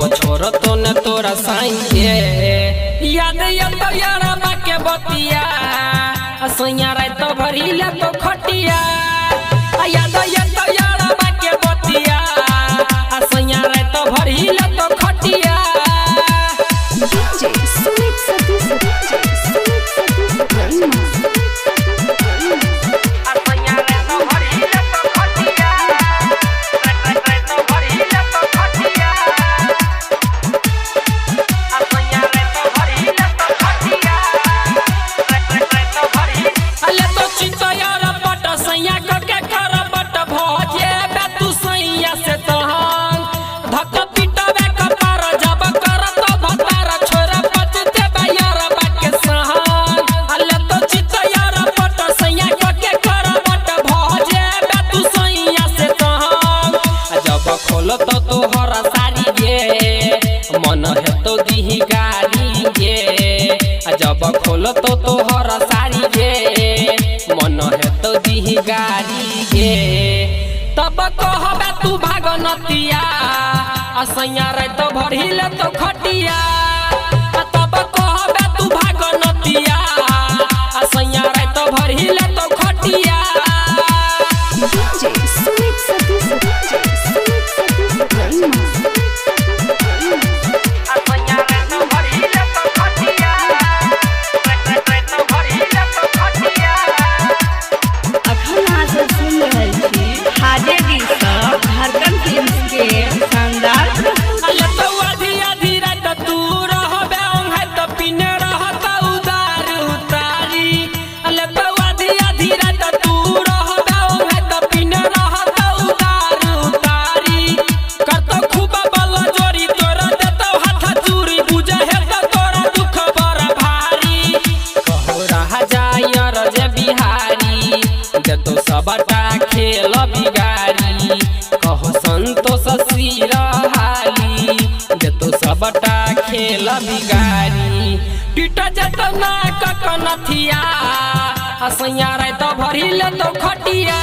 छोरो तो न तोरा साइए याद तो यारा बाके बतिया असैया रे तो भरिले तो खटिया याद तो यारा बाके बतिया असैया रे तो भरिले तो खटिया DJ Sweet Satish तो तोहरा सारी गे मन है तो दिही गाड़ी गे जब खोल तो तोहरा सारी गे मन है तो दिही गाड़ी गे तब कहबे तू भागनतिया असैया रे तो भरिले तो खटिया तब कहबे तू भागनतिया असैया रे तो भरिले तो खटिया DJ Sweet Satish तो सबटा खेल बिगारी कहो संतोष सिरहाली तो सबटा खेल बिगारी टिट जतना ककनथिया असैया रे तो भरिले तो खटिया।